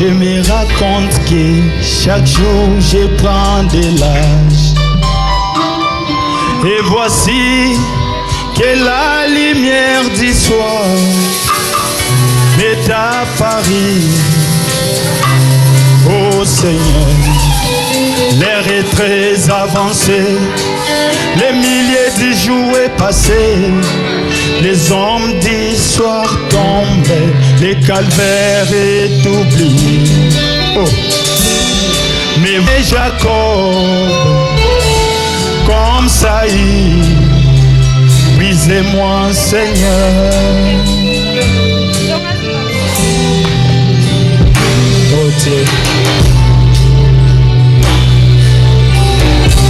Je me raconte que chaque jour je prends de l'âge. Et voici que la lumière du soir m'est apparue. Oh Seigneur, l'air est très avancé, les milliers de jours est passé, les hommes du soir tombent, les calvaires est oublié. Oh. Mais Jacob, comme Saïd, brisez-moi Seigneur. Oh Dieu.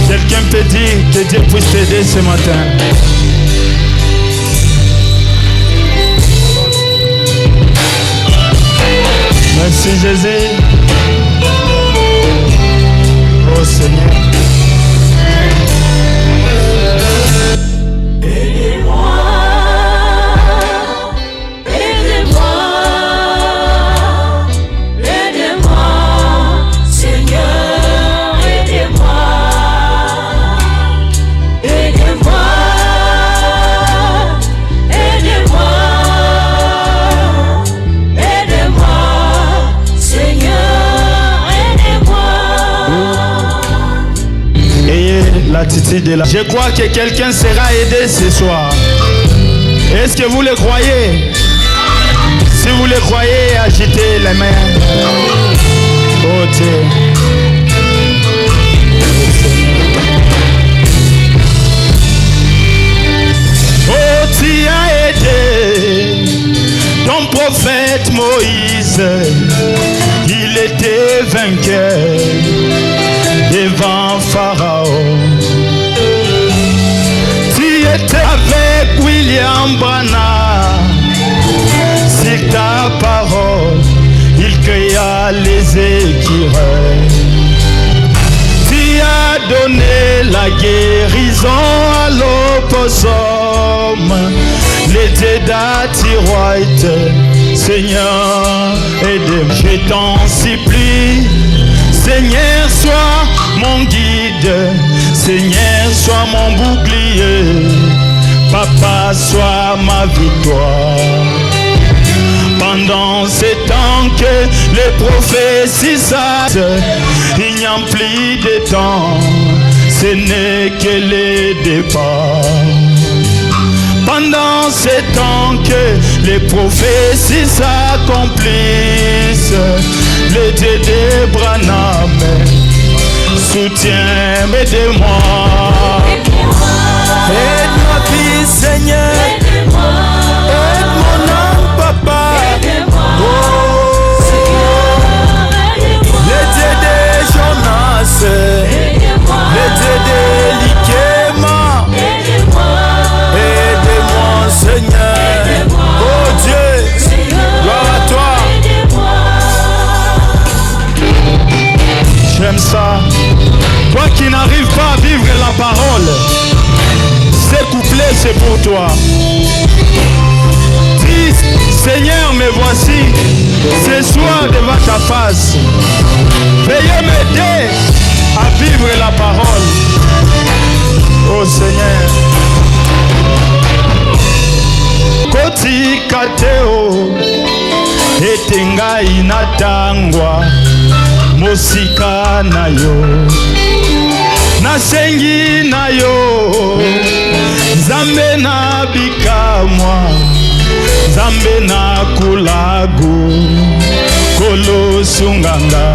Quelqu'un peut dire que Dieu puisse t'aider ce matin. Merci Jésus. Oh Seigneur. Je crois que quelqu'un sera aidé ce soir. Est-ce que vous le croyez? Si vous le croyez, agitez les mains. Oh Dieu. Oh, tu as aidé ton prophète Moïse. Il était vainqueur devant Pharaon. Avec William Branham, c'est ta parole, il créa les écureuils. Tu as donné la guérison à l'opossum, les dieux d'Atiroite. Seigneur, aide-moi, je t'en supplie. Seigneur, sois mon guide. Seigneur, sois mon bouclier. Papa, sois ma victoire. Pendant ces temps que les prophéties s'assent, il n'y a plus de temps, ce n'est que les départs. Pendant ces temps que les prophéties s'accomplissent, le Dieu de Branham soutient, aide-moi. Aide ma fille, Seigneur. Aide mon âme, Papa. Oh, le Dieu de Jonas, le Dieu de Likema. Aide-moi, Seigneur. Oh Dieu, gloire à toi. J'aime ça. Toi qui n'arrives pas à vivre la parole, ces couplets c'est pour toi. Dis, Seigneur, me voici ce soir devant ta face. Veuillez m'aider à vivre la parole. Oh Seigneur. Koti kateo etenga inatangwa musika nayo nasengi nayo Zambe na bikamwa Zambe na kulagu kolo sunganga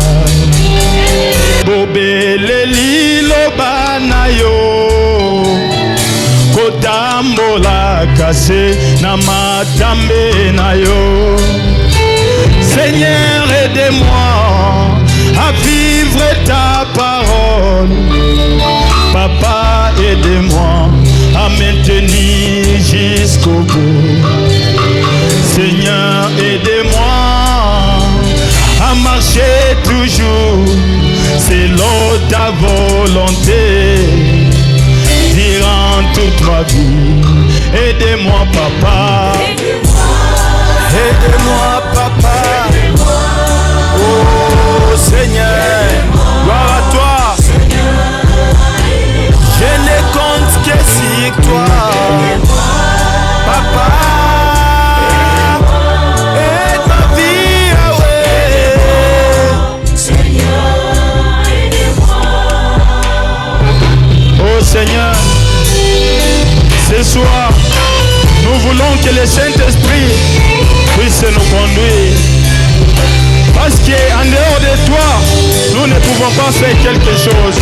bobele liloba nayo kotambola kase na matambe nayo. Seigneur, aide-moi à vivre ta parole. Papa, aide-moi à me tenir jusqu'au bout. Seigneur, aide-moi à marcher toujours selon ta volonté durant toute ma vie. Aide-moi, Papa. Aide-moi, Papa. Oh. pouvons pas faire quelque chose.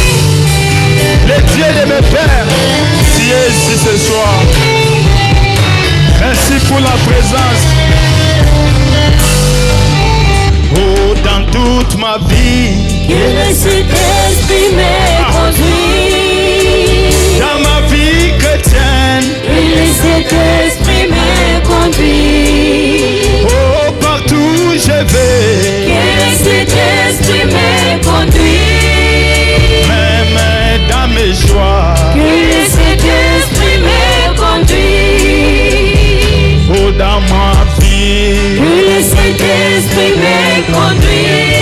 Le Dieu de mes pères, tu es ici ce soir. Merci pour la présence. Oh, dans toute ma vie, que le Saint-Esprit m'ait conduit. Dans ma vie chrétienne, que le Saint-Esprit m'ait conduit. Oh, partout où je vais, que le Saint-Esprit m'ait conduit. même dans mes joies, que le Saint-Esprit m'ait conduit. oh, dans ma vie, que le Saint-Esprit m'ait conduit.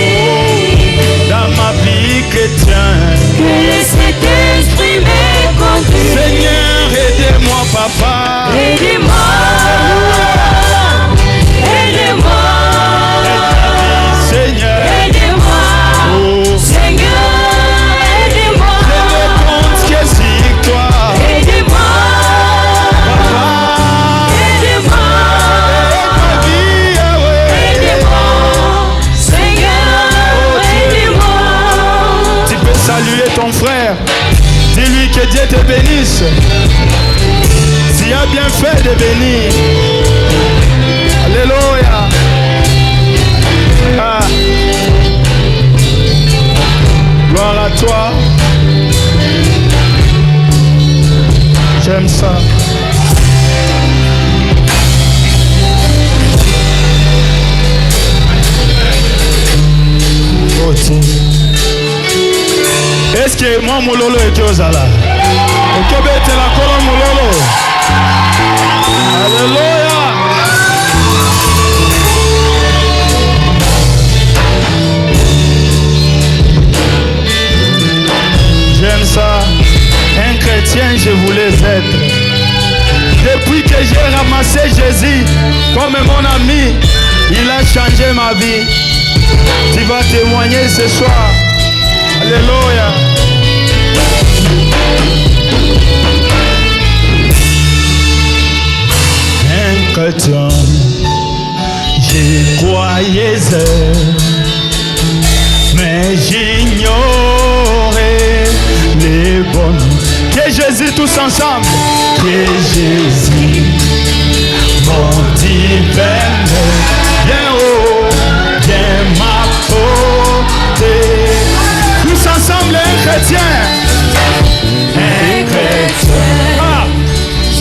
dans ma vie chrétienne. Que le Saint-Esprit m'ait conduit. Seigneur, aidez-moi, papa. Aidez-moi, aidez-moi, Seigneur, aidez-moi, oh, Seigneur, aidez-moi, je ne compte que sur toi. aidez-moi, Papa, aidez-moi, ma vie, ah ouais. aidez-moi, Seigneur, aidez-moi. Tu peux saluer ton frère. Dis-lui que Dieu te bénisse. Tu as bien fait de venir. Alléluia. Ah. Gloire à toi. J'aime ça. Oh, Dieu. Est-ce que moi mololo est aux ala? Ok, bête la colonne mololo. Alléluia. J'aime ça. Un chrétien, je voulais être. Depuis que j'ai ramassé Jésus comme mon ami, il a changé ma vie. Tu vas témoigner ce soir. Alléluia. Un chrétien, j'y croyais, mais j'ignorais les bonnes. Que Jésus tous ensemble, que Jésus, mon divin, bien haut, bien m'apporter. Tous ensemble, un chrétien. Un chrétien. Ah. Je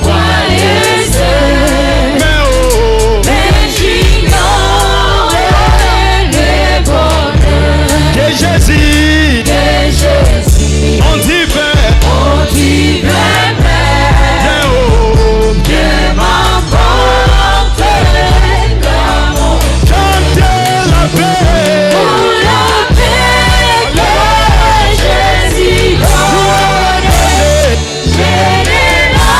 croyais, Mais oh. mais j'ignorais le bonheur Que Jésus. que Jésus, On dit mon divin Père, bien haut. que m'emporte dans mon Chantez la paix. pour la paix que Jésus donne. Je ne la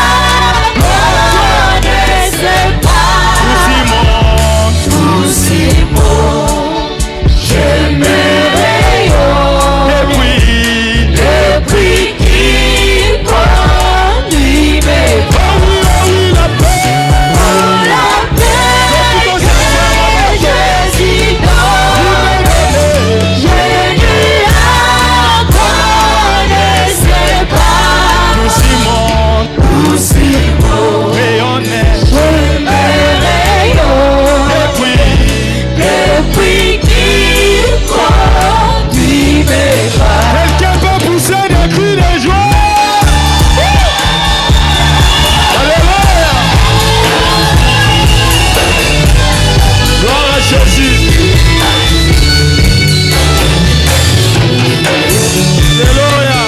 connaissais pas. Simon. Tout si beau, je me rayonne. Depuis qu'il conduit mes pas. La paix. Pour la paix que Jésus donne. Je ne la connaissais pas. Nous Simon. Tout si beau, Rayonnait. je me rayonne. Depuis qu'il conduit mes pas. Quelqu'un peut pousser des cris de joie. Alléluia. Gloire à Jésus. Alléluia.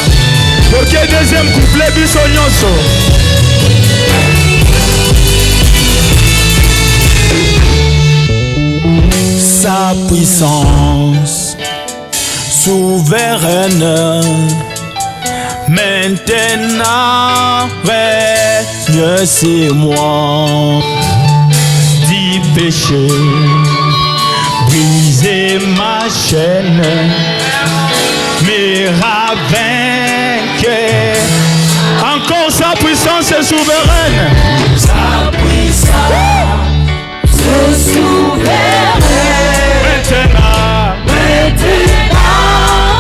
Ok, deuxième couplet, bisognoso. Sa puissance souveraine maintenant règne sur moi. Du péché, briser ma chaîne, me vaincre. Encore sa puissance est souveraine. Sa puissance souveraine Maintenant, maintenant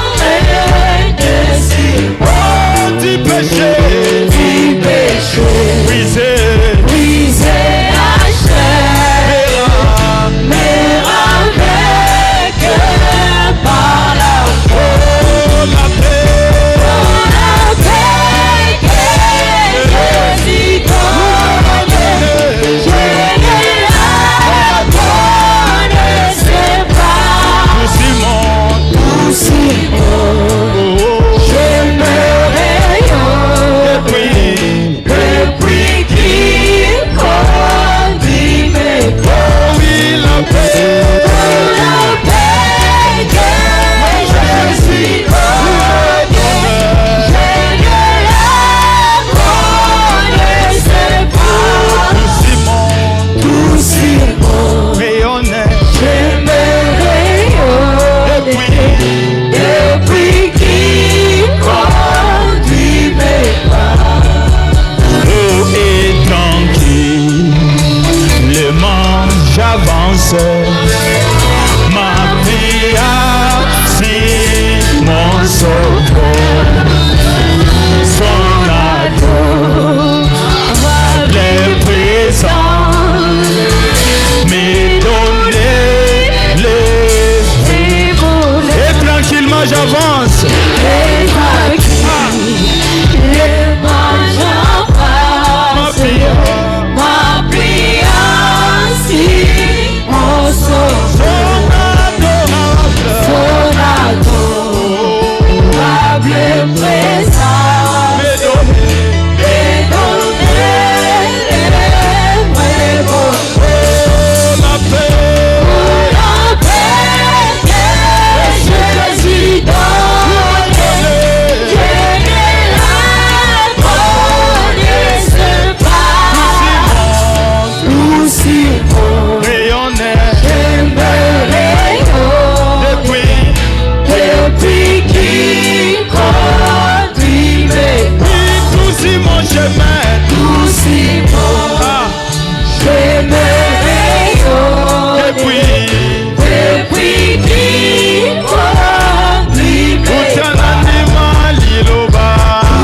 j'avance. Ma prière, si mon son adorable présence et La paix que Jésus donne, je ne la connaisse pas. Nous si bon, rayonnait j'aimerais depuis qui conduit mes pas. tout si mon chemin. Tout si bon, Ah, j'aimerais depuis depuis qui conduit mes tout un pas. animal liloba.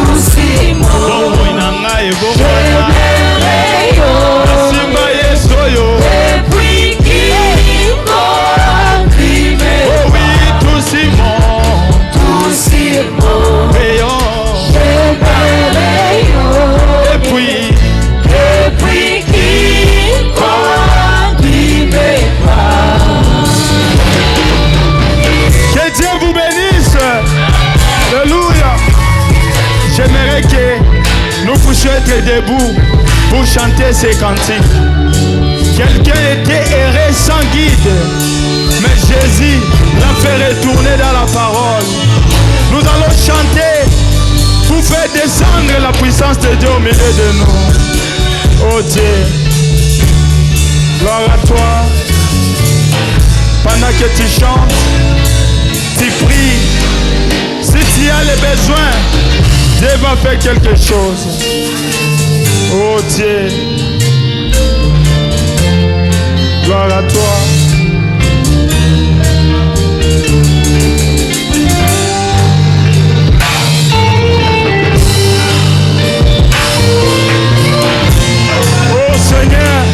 Tout si bon, Bongo inanga ebomana. j'aimerais Simba yesoyo. depuis qui conduit mes Oh oui, tout si mon tout si bon, rayon. j'aimerais Depuis depuis qui conduit mes pas. que Dieu vous bénisse. Alléluia. J'aimerais que nous puissions être debout pour chanter ces cantiques. Quelqu'un était erré sans guide, mais Jésus l'a fait retourner dans la parole. Nous allons chanter pour faire descendre la puissance de Dieu au milieu de nous. Oh Dieu, gloire à toi. Pendant que tu chantes, tu pries. Si tu as les besoins, Dieu va faire quelque chose. Oh Dieu, gloire à toi. Oh Seigneur,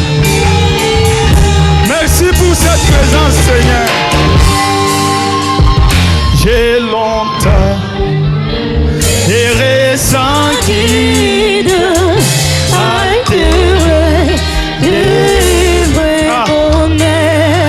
merci pour cette présence, Seigneur. J'ai longtemps erré sans Guide, assuré du vrai bonheur.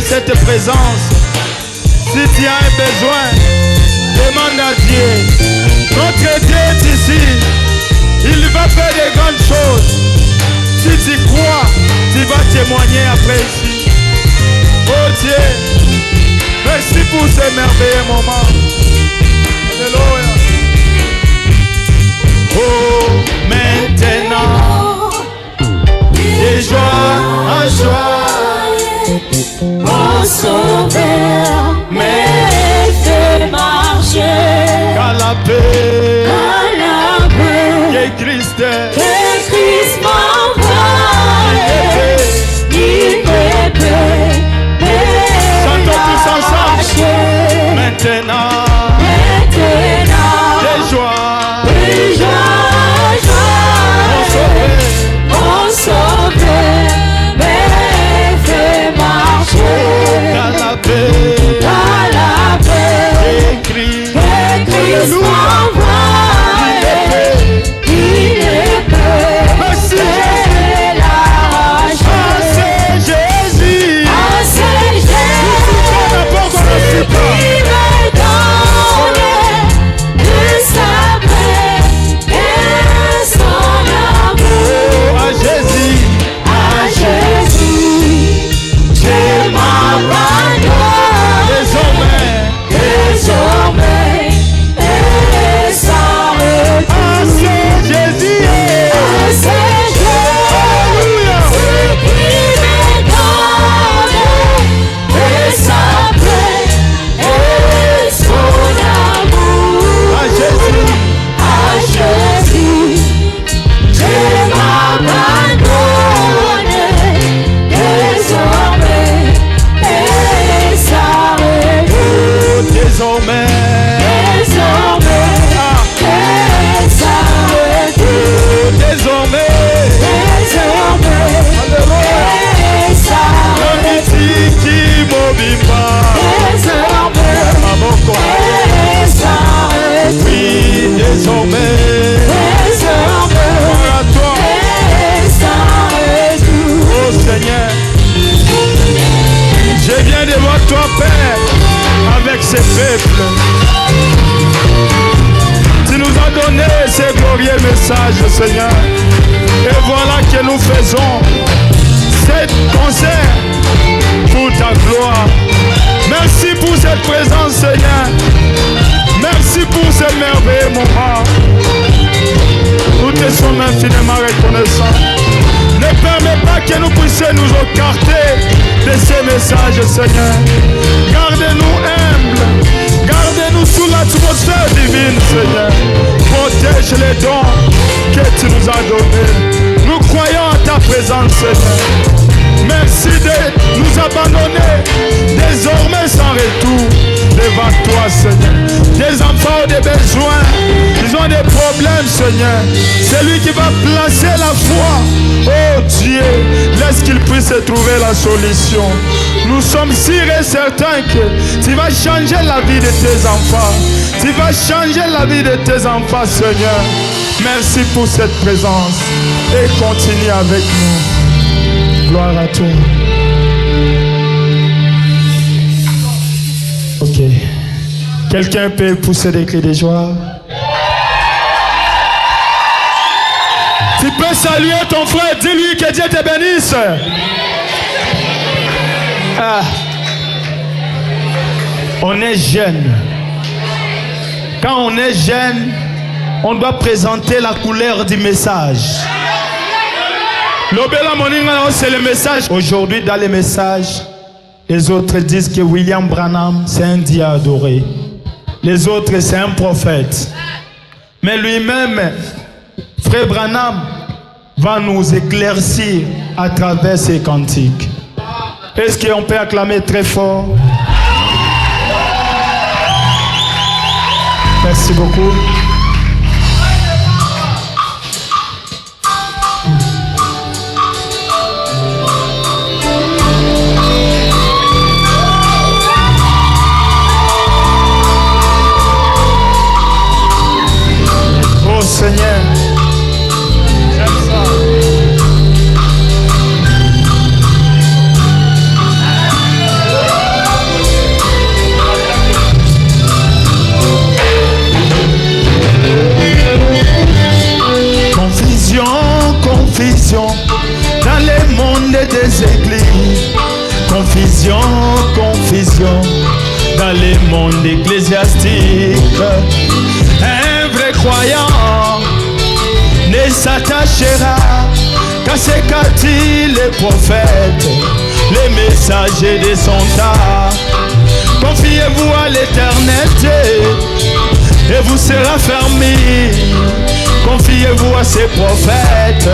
cette présence. Si tu as un besoin, demande à Dieu. Notre Dieu est ici. Il va faire de grandes choses. Si tu crois, tu vas témoigner après ici. Oh Dieu, merci pour ce merveilleux moment. Alléluia. Oh, maintenant, de joie en joie, Mon sauveur me fait marcher Qu'à la paix, à la paix que Christ que Christ m'envoie. Il me peut Chantons tous ensemble. marcher. maintenant, Maintenant, de joie, de joie, joie, mon sauveur me fait marcher qu'à la paix, à la paix que Christ que Christ m'envoie. Il ne peut Merci l'arracher. c'est Jésus. Ah, c'est Jésus N'importe quoi ne suit qui pas. me donne de sa paix et son amour. À Jésus, À Jésus, je m'abandonne désormais, désormais et sans retour. c'est Jésus. Ah, c'est Alléluia. Jésus qui me donne de sa paix et son amour. À Jésus, À Jésus, je m'abandonne désormais et sans retour. désormais, Désormais et sans retour. désormais, Désormais et sans retour. Tiki Mobimba, Désormais Maboko, et sans retour. oui, désormais, Désormais gloire à toi, et sans retour. oh Seigneur. Je viens devant toi, Père, avec ce peuple. Tu nous as donné ces glorieux messages, Seigneur. Et voilà que nous faisons cet concert pour ta gloire. Merci pour cette présence, Seigneur. Merci pour ce merveilleux moment. Nous te sommes infiniment reconnaissants. Ne permets pas que nous puissions nous écarter de ces messages, Seigneur. Garde-nous humbles. Garde-nous sous l'atmosphère divine, Seigneur. Protège les dons que tu nous as donnés. Nous croyons à ta présence, Seigneur. Merci de nous abandonner désormais sans retour devant toi, Seigneur. Des enfants ont des besoins, ils ont des problèmes, Seigneur. C'est lui qui va placer la foi. Oh Dieu, laisse qu'il puisse trouver la solution. Nous sommes sûrs et certains que tu vas changer la vie de tes enfants. Tu vas changer la vie de tes enfants, Seigneur. Merci pour cette présence et continue avec nous. Gloire à toi. Ok. Quelqu'un peut pousser des cris de joie? Tu peux saluer ton frère, dis-lui que Dieu te bénisse. Ah. On est jeune. Quand on est jeune, on doit présenter la couleur du message. L'Obéla Moninga, c'est le message. Aujourd'hui, dans les messages, les autres disent que William Branham, c'est un Dieu adoré. Les autres, c'est un prophète. Mais lui-même, frère Branham, va nous éclaircir à travers ses cantiques. Est-ce qu'on peut acclamer très fort? Merci beaucoup. Oh Seigneur, j'aime ça. confusion dans le monde ecclésiastique. Un vrai croyant ne s'attachera qu'à ce qu'a dit les prophètes, les messagers de son temps. Confiez-vous à l'éternité et vous serez affermis. Confiez-vous à ses prophètes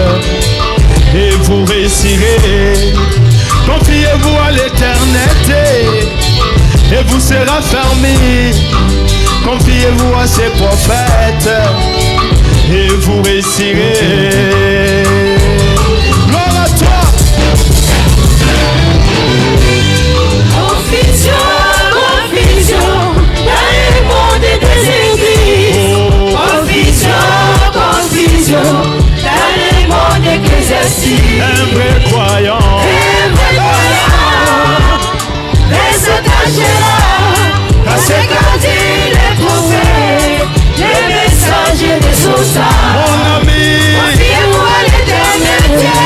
et vous réussirez. Confiez-vous à l'éternité et vous serez affermis. Confiez-vous à ses prophètes et vous réussirez. Gloire à toi. Confusion, confusion, dans le monde des églises. Confusion, confusion, dans le monde ecclésiastique. Un vrai croyant ne s'attachera à ce qu'a dit les prophètes, les messagers de son temps. Mon ami, confiez-vous à l'éternité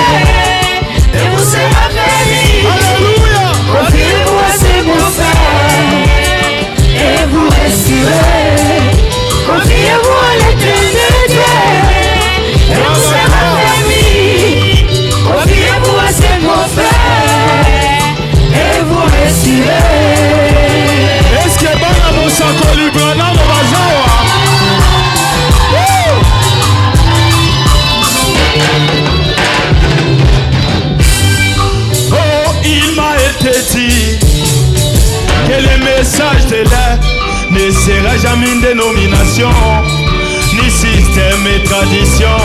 et vous serez bénis. alléluia. Confiez-vous à ses prophètes et vous resterez. Confiez-vous à l'éternité et vous serez bénis. Confiez-vous à ses prophètes et vous resterez. Est-ce que bana mosako librana mobazawa? Oh, il m'a été dit que le message de l'air ne sera jamais une dénomination, ni système et tradition.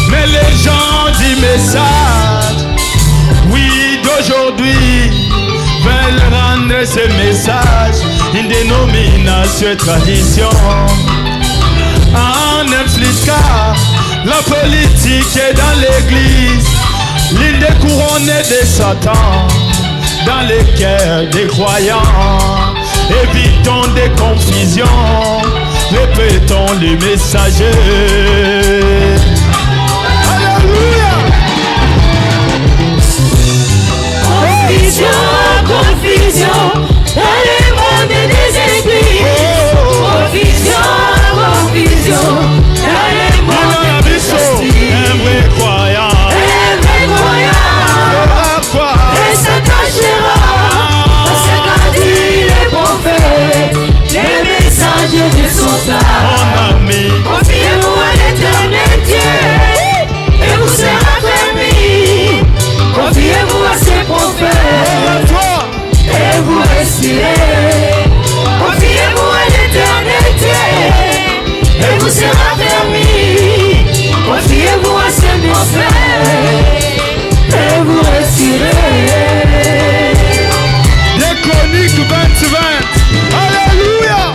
Mais les gens du message, oui, d'aujourd'hui, veulent rendre ce message une dénomination et tradition. En impliquant la politique dans l'église, l'île des couronnées de Satan dans les cœurs des croyants. Évitons des confusions, répétons les messagers. Alléluia. Confusion, confusion, dans le monde des églises. Confusion, confusion, dans le monde ecclésiastique. Un vrai croyant ne s'attachera à ce qu'a dit les prophètes, les messagers de son temps. Mon ami, Confiez-vous à l'éternel Dieu et vous serez bénis. Confiez-vous à ses prophètes toi, et vous resterez. Confiez-vous à l'éternel Dieu et vous serez bénis. Confiez-vous à ses prophètes et vous resterez. les chroniques 20-20. Alléluia.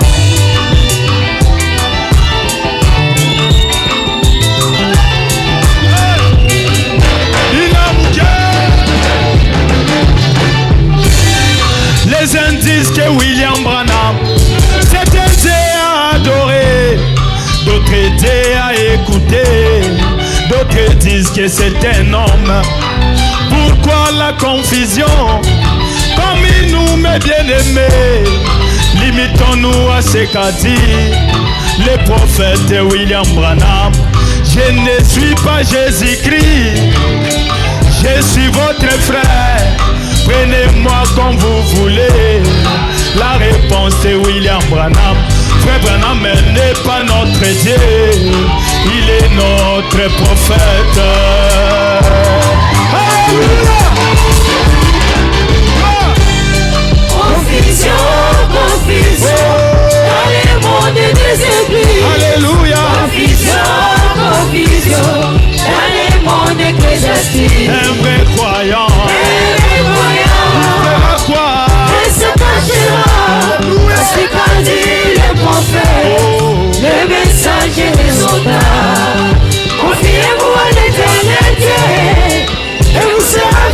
Les indices que William Branham s'était à adorer, d'autres étaient à écouter, d'autres disent que c'est un homme. Pourquoi la confusion? Comme il nous met bien aimés, limitons-nous à ce qu'a dit le prophète William Branham. Je ne suis pas Jésus-Christ, je suis votre frère. Prenez-moi comme vous voulez. La réponse est William Branham. Frère Branham n'est pas notre Dieu, il est notre prophète. Alléluia. Confusion, confusion, dans le monde des églises. Alléluia. Confusion, confusion, dans le monde ecclésiastique. Un vrai croyant Un vrai croyant fera quoi? ne s'attachera à ce qu'a dit le prophète, le messager des soldats. Confiez-vous à l'éternel Dieu et vous serez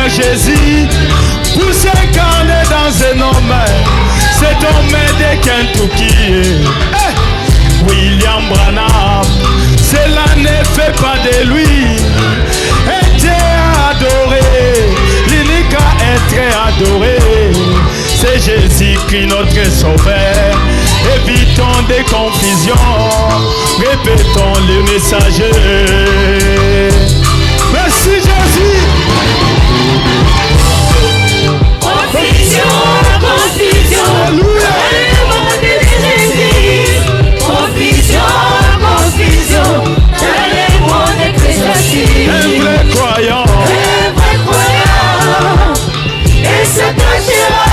Jésus pour s'incarner dans un homme. C'est homme de Kentucky. William Branham, cela ne fait pas de lui était adoré, l'unique à être adoré. C'est Jésus-Christ notre sauveur. Évitons des confusions, répétons le message. Merci Jésus. Confusion, confusion, Alléluia. le monde de Jésus. Confusion, confusion, dans le monde de Christ. Un vrai croyant, Un vrai croyant, et se cachera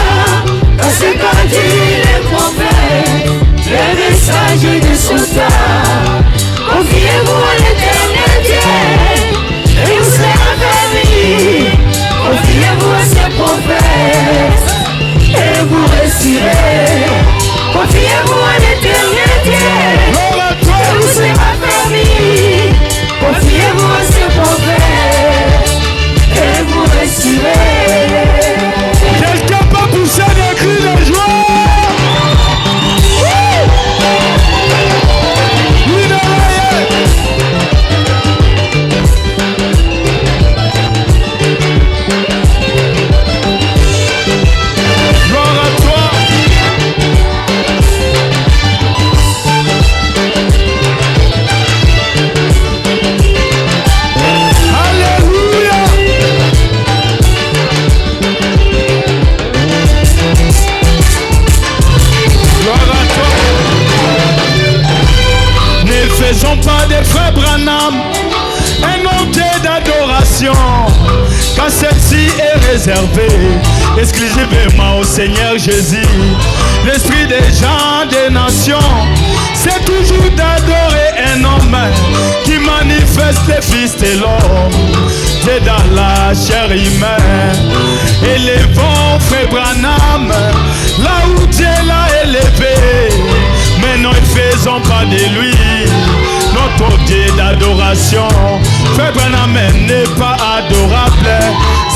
dans ce qu'a dit les prophètes, le message de Sousa. Confiez-vous à l'éternel Dieu, et vous serez bénis. Confiez-vous à ses prophètes, et vous réussirez. Confiez-vous à l'éternel Dieu, gloire à toi. et vous serez bénis. Confiez-vous à ses prophètes, et vous réussirez. Quelqu'un peut pousser des cris de joie. Oui, gloire à toi. Alléluia. Gloire à toi. Ne faisons pas des frères Branham un objet d'adoration, car celle-ci est réservée exclusivement au Seigneur Jésus. L'esprit des gens des nations, c'est toujours d'adorer un homme qui manifeste les fils de l'homme. C'est dans la chair humaine. Élevons frère Branham là où Dieu l'a élevé. Mais nous ne faisons pas de lui notre objet d'adoration. Frère Branham n'est pas adorable,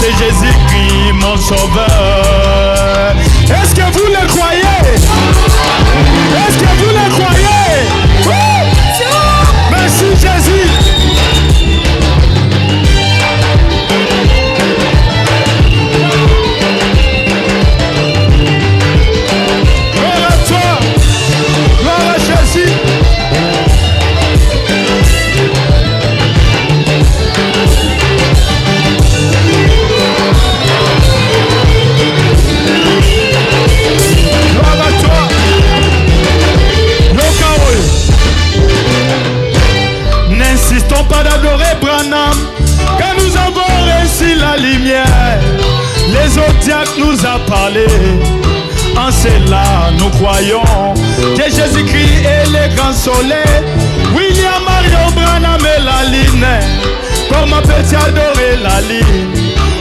c'est Jésus-Christ mon sauveur. Est-ce que vous le croyez? Est-ce que vous le croyez? Merci Jésus. Gloire à toi. Gloire à Jésus. Gloire à toi. Lokaoy. N'insistons pas d'adorer Branham, car nous avons reçu la lumière. Les zodiacs nous a parlé. En cela, nous croyons que Jésus-Christ est le grand soleil. William Marion Branham est la ligne. Comment peux-tu adorer la ligne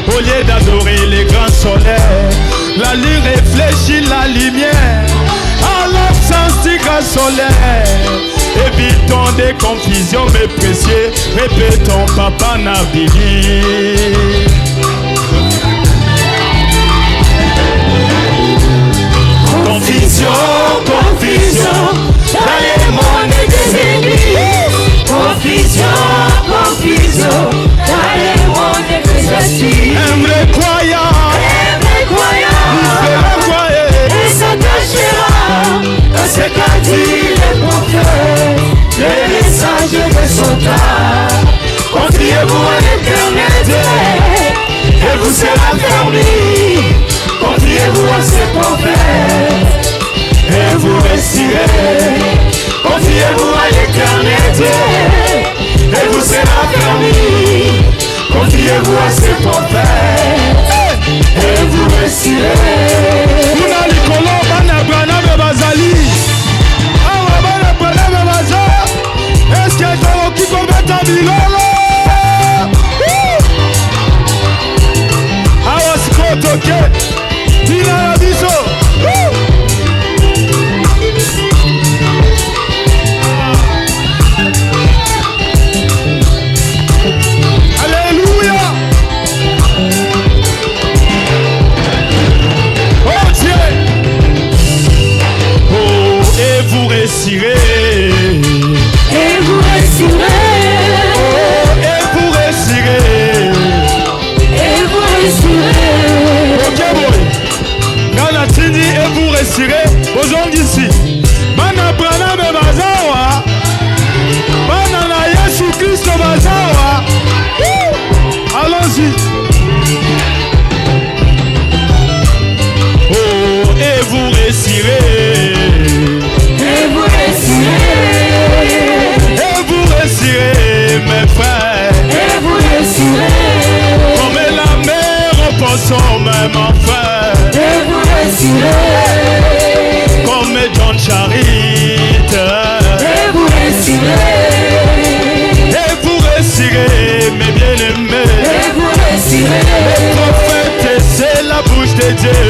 au lieu d'adorer les grands soleils? La ligne réfléchit la lumière à l'absence du grand soleil. Évitons des confusions, mes précieux. Répétons Papa Nabili. Confusion, confusion, dans le monde des églises. Confusion, confusion, dans le monde de Christ. Un vrai croyant, Un vrai croyant, et s'attachera à ce qu'a dit le prophète, le message de son temps. Confiez-vous à l'éternel Dieu, et vous serez permis. Confiez-vous à ses prophètes, et vous réussirez. Confiez-vous à l'éternel Dieu, et vous serez permis. Confiez-vous à ses prophètes, et vous réussirez. kuna likolo bana Branham bazali. Awa bana Branham baza. Est-ce que tokoki kobeta bilolo? Awa sikoyo toke tina na biso. Alléluia. comme mon frère. Et vous réussirez. Comme John Charit. Et vous réussirez. Et vous réussirez, mes bien-aimés. Et vous réussirez. Le prophète, c'est la bouche de Dieu.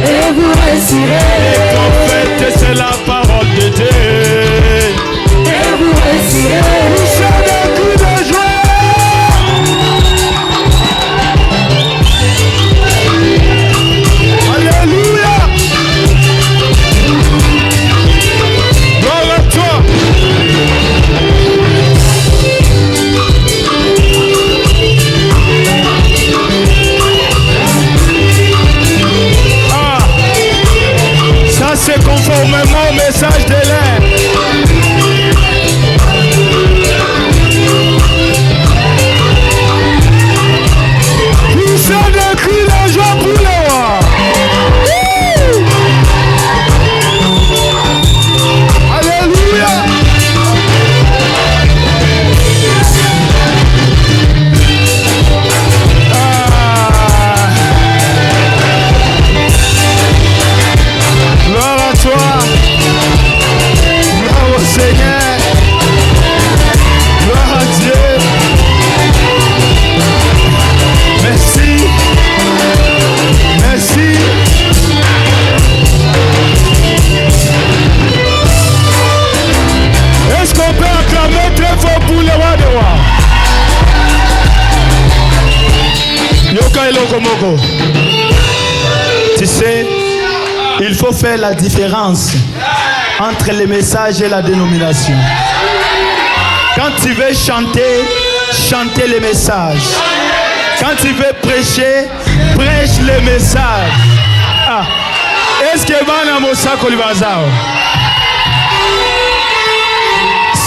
Et vous réussirez. Le prophète, c'est la parole de Dieu. Et vous réussirez. Poussez des coups de joie. Alléluia. Gloire à toi. Ça c'est conformément au message de l'air. Poussez des cris de joie pour le roi. Alléluia. Gloire à toi. Gloire au Seigneur. Gloire à Dieu. Merci. Merci. Est-ce qu'on peut acclamer très fort pour le roi de roi? Yoka Eloko Moko. Tu sais, il faut faire la différence entre les messages et la dénomination. Quand tu veux chanter, chanter les messages. Quand tu veux prêcher, prêche les messages. Ah. Est-ce que Bana Mosa Kolibazao?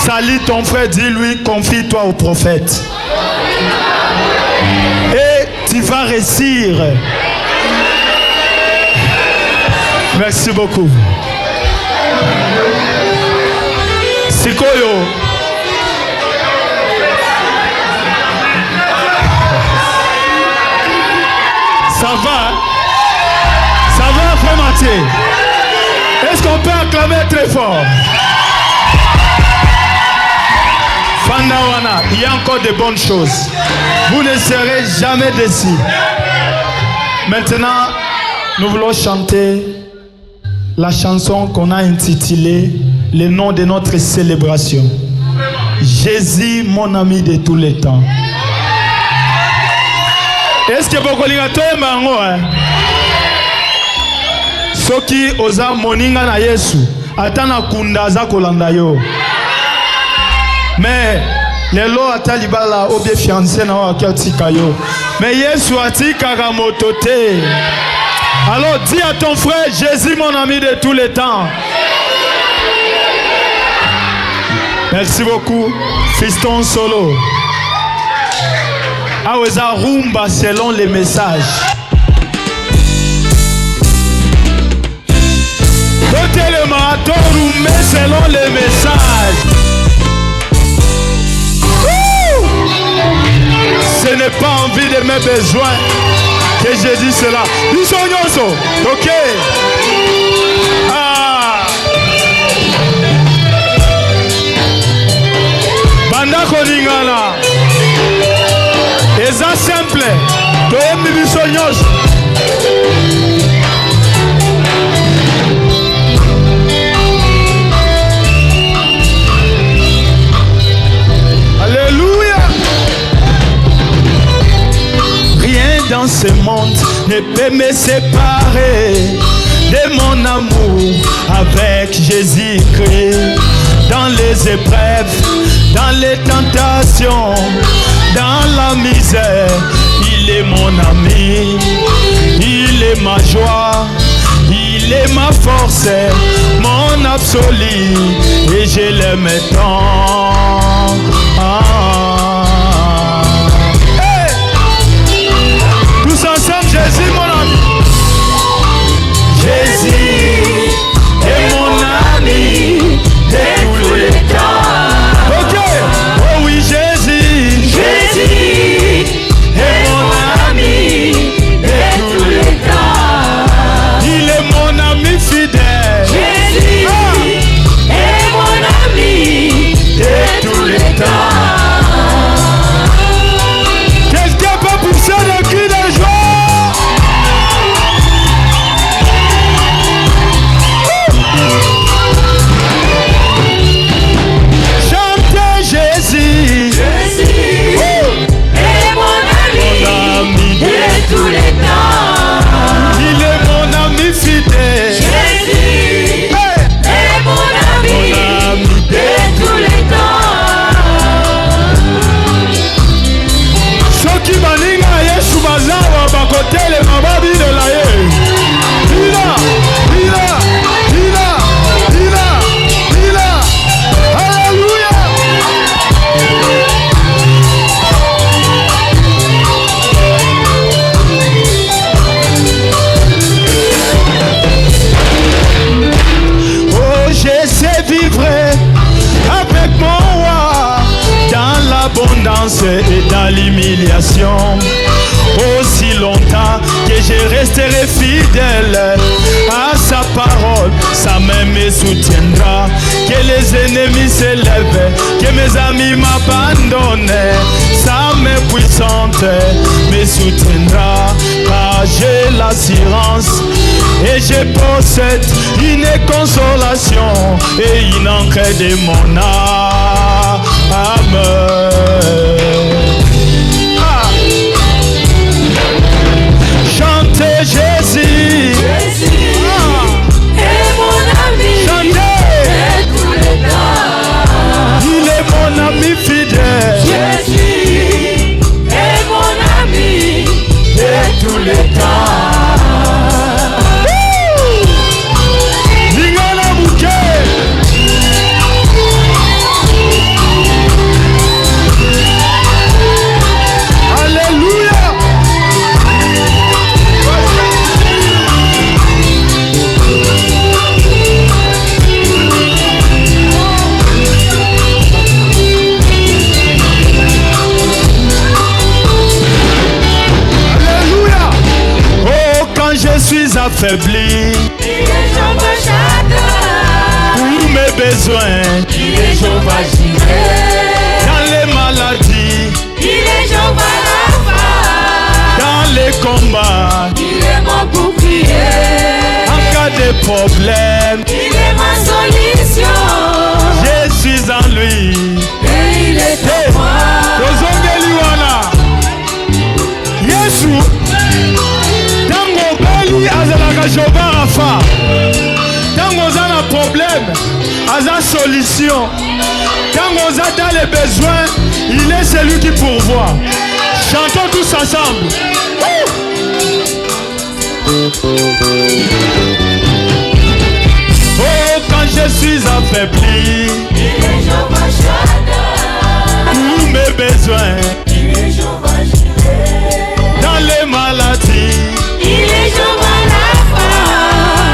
Salut ton frère, dis-lui, confie-toi au prophète. Et tu vas réussir. Merci beaucoup. Sikoyo. Ça va? Ça va, frère Mathieu? Est-ce qu'on peut acclamer très fort? Fandawana, il y a encore de bonnes choses. Vous ne serez jamais déçus. Maintenant, nous voulons chanter la chanson qu'on a intitulée le nom de notre célébration. Jésus, mon ami de tous les temps. Est-ce que vous connaissez mango? Soki oza moninga na Yesu, atana kundaza kolanda yo. Mais les lois atalibala obie fiancé na wa katika yo. Mais Yesu atika motote. Alors dis à ton frère, Jésus mon ami de tous les temps. Merci beaucoup, Fiston Solo. Aweza rumba selon les messages. Côté le marathon rumba selon les messages. Ce n'est pas envie de mes besoins que je dis cela. Bisognoso, ok. Ah. Banda koningana. Eza simple. Toyembi bisognoso. Alléluia. Rien dans ce monde ne peut me séparer de mon amour avec Jésus-Christ. Dans les épreuves, dans les tentations, dans la misère, il est mon ami, il est ma joie, il est ma force, mon absolu, et je l'aime tant. Hey! Tous ensemble, Jésus mon ami. Jésus est mon ami de tous les temps. Ok, oh oui Jésus. Jésus est mon ami de et dans l'humiliation. Aussi longtemps que je resterai fidèle à sa parole, sa main me soutiendra. Que les ennemis s'élèvent, que mes amis m'abandonnent, sa main puissante me soutiendra. Car j'ai l'assurance et je possède une consolation et une encre de mon âme. Chantez Jésus, est mon ami, chantez, et tous les temps. il est mon ami fidèle. Jésus est mon ami, et tous les temps. Lingana Bouquet. Alléluia. Je suis affaibli, Il est Jehovah Shaddai, pour mes besoins, il est Jehovah Jireh, dans les maladies, il est Jehovah Rapha, dans les combats, il est mon bouclier, en cas de problème, il est ma solution, je suis en lui. et il est en moi. Tozongeliwana Yesu tango beli azalaka Jehovah Rapha, tango oza na problème aza solution, tango oza dans les besoins il est celui qui pourvoit. Chantons tous ensemble. Oh, quand je suis affaibli, Il est Jehovah Shaddai, pour mes besoins, il est Jehovah Jireh, dans les maladies, il est Jehovah Rapha,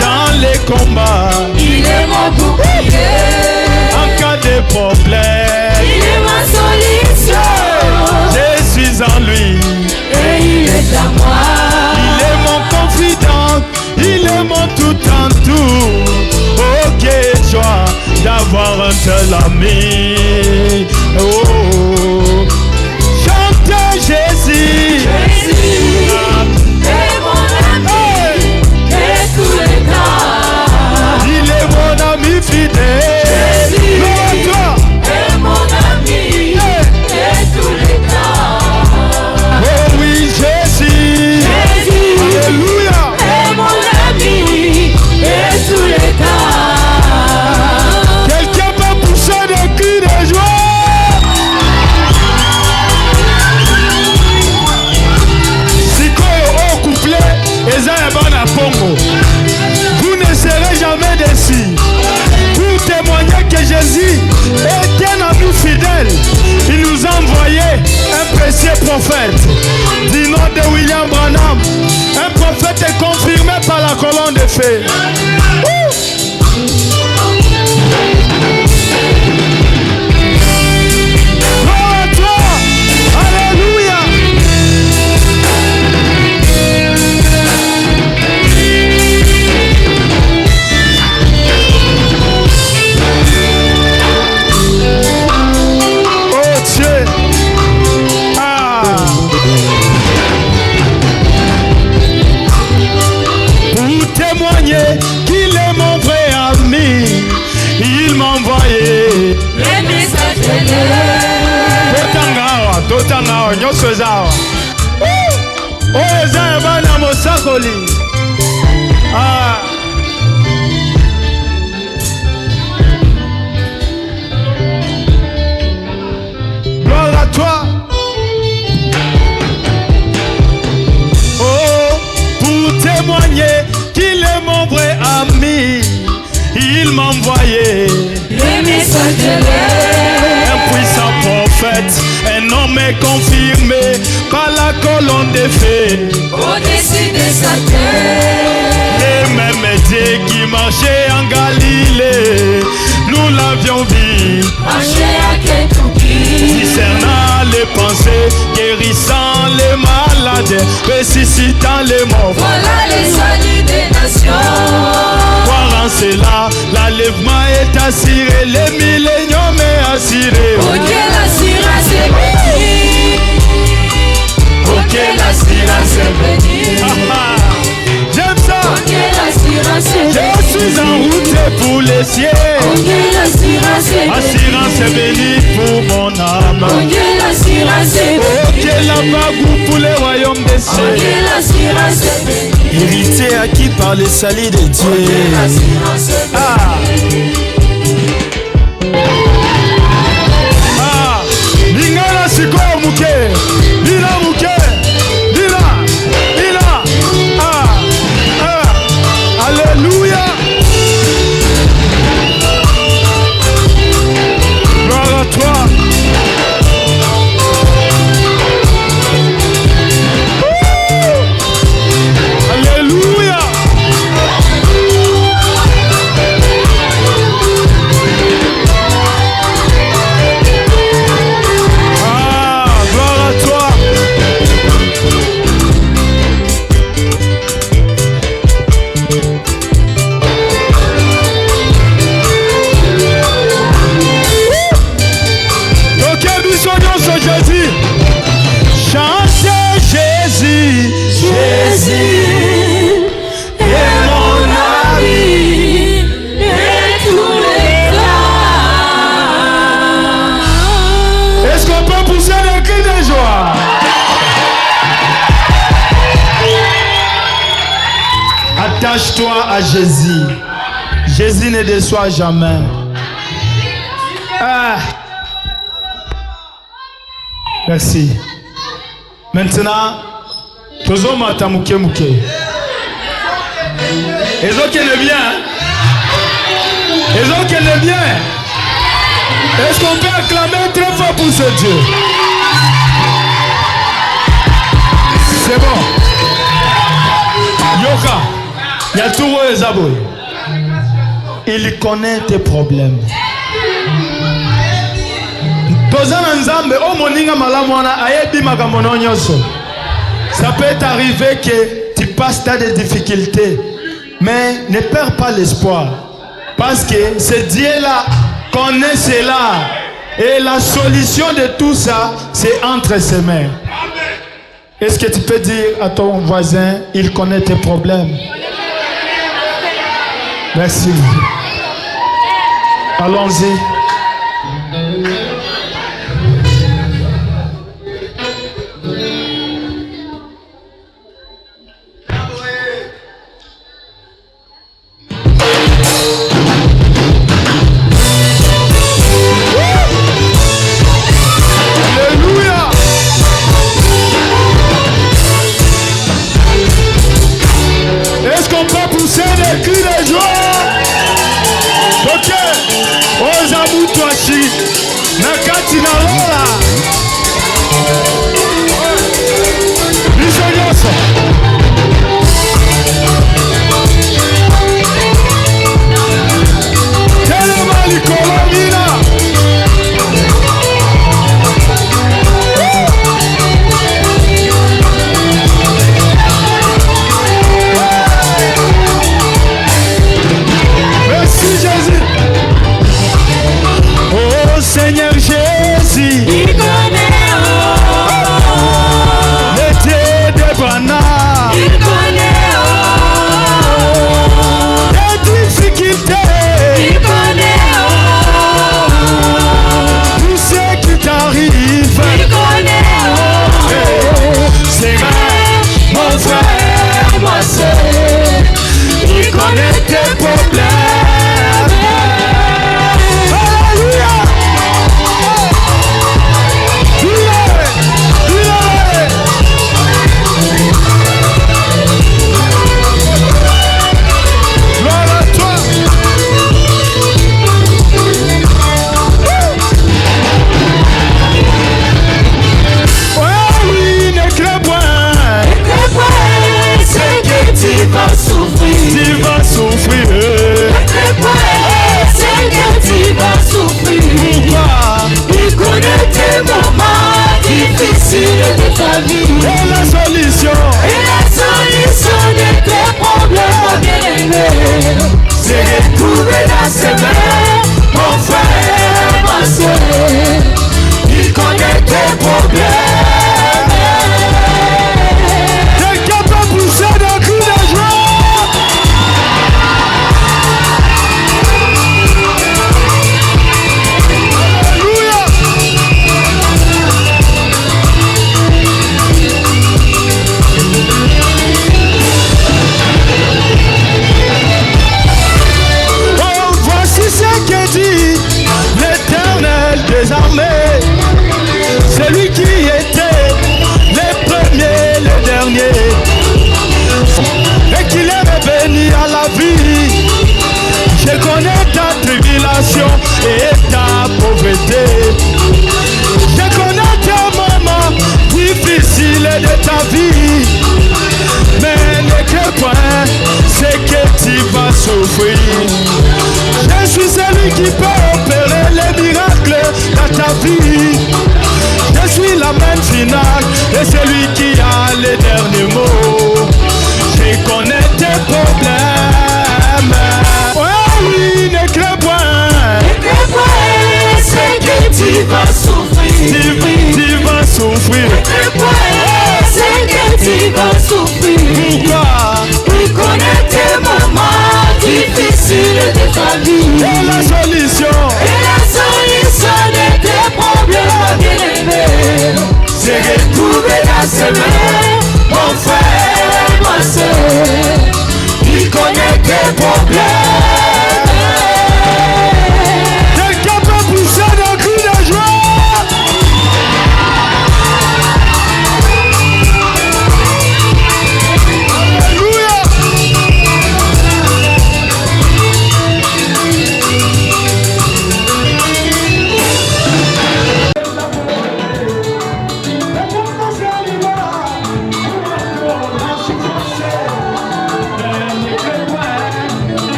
dans les combats, il est mon bouclier, en cas de problème, il est ma solution, je suis en lui. et il est à moi. Il est mon confident, il est mon tout en tout. Oh, quelle joie d'avoir un tel ami. Oh, chantez Jésus. Jésus est mon ami, et tous les temps. Il est mon ami fidèle. Jésus Gloire à toi. est mon ami, et tous les temps. Oh oui, Jésus. Jésus Alléluia. est mon ami, et tous les temps. Quelqu'un peut pousser des cris de joie. Sikoyo au couplet, eza ya bana Pongo. Vous ne serez jamais déçus. Pour témoigner que Jésus est un ami fidèle, il nous a envoyé un précieux prophète du nom de William Branham. Un prophète est confirmé par la colonne de feu. Gloire à toi. Alléluia. Oh Dieu. Ah. Pour témoigner qu'il est mon vrai ami, il m'a envoyé. Les messages Totanga awa nyonso eza awa. Oyo eza ya bana mosakoli. Ah. Gloire à toi. Oh, pour témoigner qu'il est mon vrai ami, il m'a envoyé. les messages Un puissant prophète, un homme confirmé par la colonne de feu. au-dessus de sa tête. Les mêmes dieux qui marchaient en Galilée, nous l'avions vu, Marcher à Kentucky, discernant les pensées, guérissant les malades, ressuscitant les morts. Voilà le salut des nations. Croire en cela, l'enlèvement est assuré, le millénium est assuré. Ok, l'assurance est bénie. Ok, l'assurance est bénie. J'aime ça. Ok, l'assurance est bénie. Je suis en route pour les cieux. Ok, l'assurance est bénie. Assurance est bénie pour mon âme. Ok, l'assurance est bénie. Ok, là-bas goût pour les royaumes des cieux. Ok, l'assurance est bénie. Héritier acquis par les salis de Dieu. Ok, l'assurance est bénie. Lingala sikoyo muke. Lila muke. Lila. Alléluia. Gloire à toi. Alléluia. Gloire à toi. Jésus, chantez Jésus, Jésus est mon ami et tous les temps. Est-ce qu'on peut pousser des cris de joie? Attache-toi à Jésus. Jésus ne déçoit jamais. Merci. Maintenant, tozo mata muke muke. Les autres qui le bien. Les autres qui le bien. Est-ce qu'on peut acclamer très fort pour ce Dieu? C'est bon. Yoka, il y a tout les abois. Il connaît tes problèmes. Ça peut t'arriver que tu passes dans des difficultés, mais ne perds pas l'espoir, parce que ce Dieu-là connaît cela, et la solution de tout ça, c'est entre ses mains. Est-ce que tu peux dire à ton voisin, il connaît tes problèmes? Merci. Allons-y.